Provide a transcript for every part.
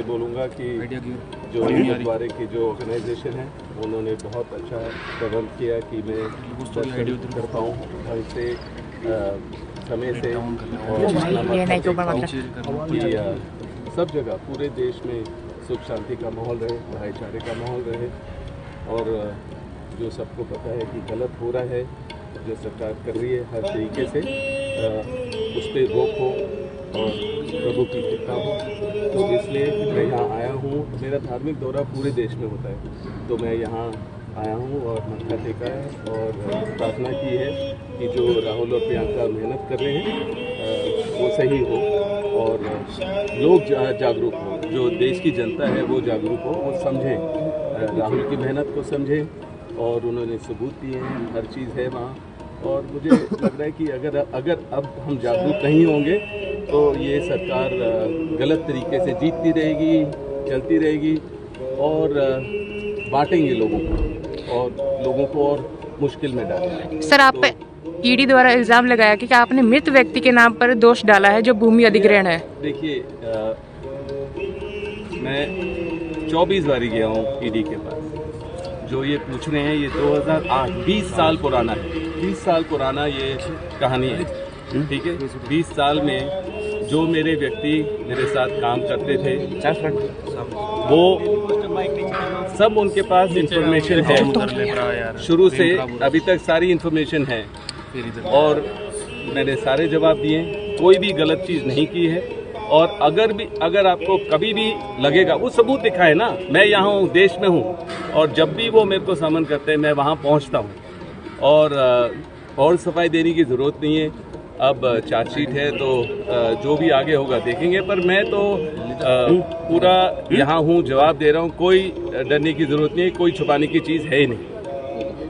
बोलूँगा कि जो गुरुद्वारे की जो ऑर्गेनाइजेशन है उन्होंने बहुत अच्छा प्रबंध किया कि मैं दर्शन कर पाऊँ ढंग से समय से और कि सब जगह पूरे देश में सुख शांति का माहौल रहे, भाईचारे का माहौल रहे और जो सबको पता है कि गलत हो रहा है जो सरकार कर रही है हर तरीके से उस पर रोक हो और प्रभु की कृपा हो। तो इसलिए मैं यहाँ आया हूँ। मेरा धार्मिक दौरा पूरे देश में होता है तो मैं यहाँ आया हूँ और मत्था टेका है और प्रार्थना की है कि जो राहुल और प्रियंका मेहनत कर रहे हैं वो सही हो और लोग जागरूक हो, जो देश की जनता है वो जागरूक हो, वो समझे राहुल की मेहनत को समझे और उन्होंने सबूत दिए हैं, हर चीज़ है वहाँ। और मुझे लग रहा है कि अगर अब हम जागरूक नहीं होंगे तो ये सरकार गलत तरीके से जीतती रहेगी, चलती रहेगी और बांटेंगे लोगों को और लोगों को और मुश्किल में डालेंगे। सर आप पे ईडी द्वारा इल्जाम लगाया कि आपने मृत व्यक्ति के नाम पर दोष डाला है जो भूमि अधिग्रहण है। देखिए मैं 24 बारी गया हूँ ईडी के पास। जो ये पूछ रहे हैं ये 2008 20 साल पुराना है, 20 साल पुराना ये कहानी है, ठीक है। 20 साल में जो मेरे व्यक्ति मेरे साथ काम करते थे वो सब उनके पास इंफॉर्मेशन है, शुरू से अभी तक सारी इंफॉर्मेशन है और मैंने सारे जवाब दिए, कोई भी गलत चीज़ नहीं की है। और अगर आपको कभी भी लगेगा वो सबूत दिखाए ना, मैं यहाँ हूँ, देश में हूँ और जब भी वो मेरे को समन करते हैं मैं वहाँ पहुँचता हूँ और सफाई देने की ज़रूरत नहीं है। अब चार्जशीट है तो जो भी आगे होगा देखेंगे, पर मैं तो पूरा यहाँ हूँ, जवाब दे रहा हूँ, कोई डरने की ज़रूरत नहीं है, कोई छुपाने की चीज़ है ही नहीं।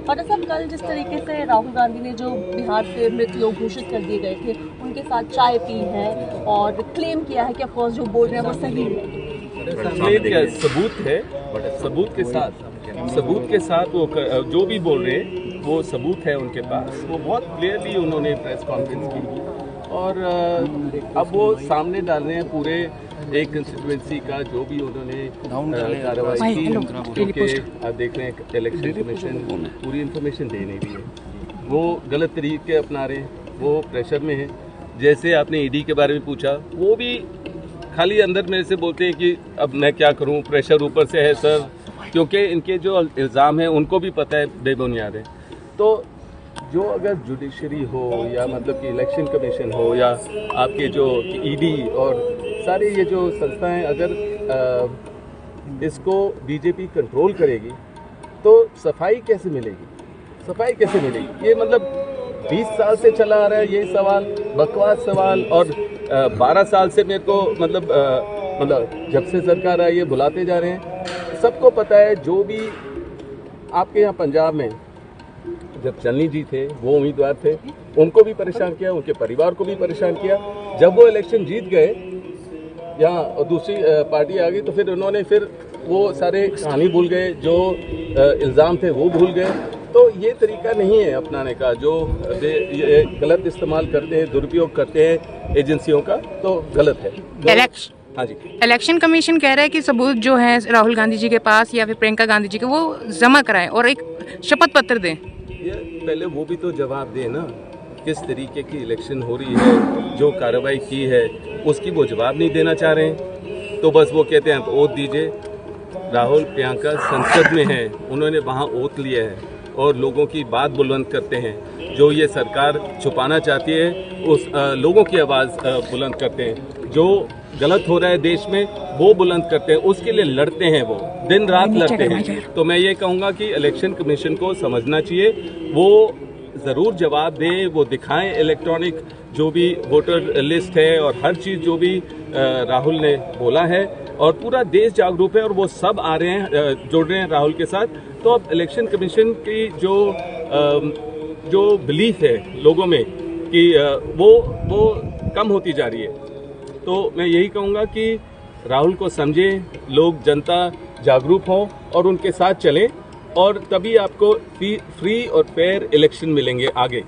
और साहब कल जिस तरीके से राहुल गांधी ने जो बिहार से मृत लोग घोषित कर दिए गए थे उनके साथ चाय पी है और क्लेम किया है कि अफकोर्स जो बोल रहे हैं वो सही है, सबूत है, सबूत के साथ वो जो भी बोल रहे हैं वो सबूत है उनके पास, वो बहुत क्लियरली उन्होंने प्रेस कॉन्फ्रेंस की और अब वो सामने डाल रहे हैं पूरे एक कंस्टिट्यूएंसी का जो भी उन्होंने कार्रवाई की, क्योंकि आप देख रहे हैं इलेक्शन कमीशन पूरी इन्फॉर्मेशन दे नहीं रही है, वो गलत तरीके अपना रहे हैं, वो प्रेशर में है। जैसे आपने ईडी के बारे में पूछा, वो भी खाली अंदर मेरे से बोलते हैं कि अब मैं क्या करूं, प्रेशर ऊपर से है सर, क्योंकि इनके जो इल्ज़ाम हैं उनको भी पता है बेबुनियाद है। तो जो अगर जुडिशरी हो या मतलब कि इलेक्शन कमीशन हो या आपके जो ईडी और सारी ये जो संस्थाएं अगर इसको बीजेपी कंट्रोल करेगी तो सफाई कैसे मिलेगी, सफाई कैसे मिलेगी? ये मतलब 20 साल से चला आ रहा है ये सवाल, बकवास सवाल, और 12 साल से मेरे को मतलब जब से सरकार आई है बुलाते जा रहे हैं। सबको पता है, जो भी आपके यहाँ पंजाब में जब चन्नी जी थे वो उम्मीदवार थे, उनको भी परेशान किया, उनके परिवार को भी परेशान किया। जब वो इलेक्शन जीत गए यहाँ दूसरी पार्टी आ गई तो फिर उन्होंने फिर वो सारे कहानी भूल गए, जो इल्ज़ाम थे वो भूल गए। तो ये तरीका नहीं है अपनाने का, जो ये गलत इस्तेमाल करते हैं, दुरुपयोग करते हैं एजेंसियों का, तो गलत है। हाँ जी, इलेक्शन कमीशन कह रहा है कि सबूत जो है राहुल गांधी जी के पास या फिर प्रियंका गांधी जी के वो जमा कराएं और एक शपथ पत्र दें। ये पहले वो भी तो जवाब दें ना, किस तरीके की इलेक्शन हो रही है, जो कार्रवाई की है उसकी वो जवाब नहीं देना चाह रहे हैं। तो बस वो कहते हैं आप ओथ दीजिए। राहुल प्रियंका संसद में हैं, उन्होंने वहाँ ओथ लिया है और लोगों की बात बुलंद करते हैं। जो ये सरकार छुपाना चाहती है उस लोगों की आवाज़ बुलंद करते हैं। जो गलत हो रहा है देश में वो बुलंद करते हैं, उसके लिए लड़ते हैं, वो दिन रात लड़ते हैं। तो मैं ये कहूँगा कि इलेक्शन कमीशन को समझना चाहिए, वो ज़रूर जवाब दें, वो दिखाएं इलेक्ट्रॉनिक जो भी वोटर लिस्ट है और हर चीज़ जो भी राहुल ने बोला है, और पूरा देश जागरूक है और वो सब आ रहे हैं, जुड़ रहे हैं राहुल के साथ। तो अब इलेक्शन कमीशन की जो बिलीफ है लोगों में कि वो कम होती जा रही है। तो मैं यही कहूँगा कि राहुल को समझें, लोग, जनता जागरूक हों और उनके साथ चलें, और तभी आपको फ्री और फेयर इलेक्शन मिलेंगे आगे।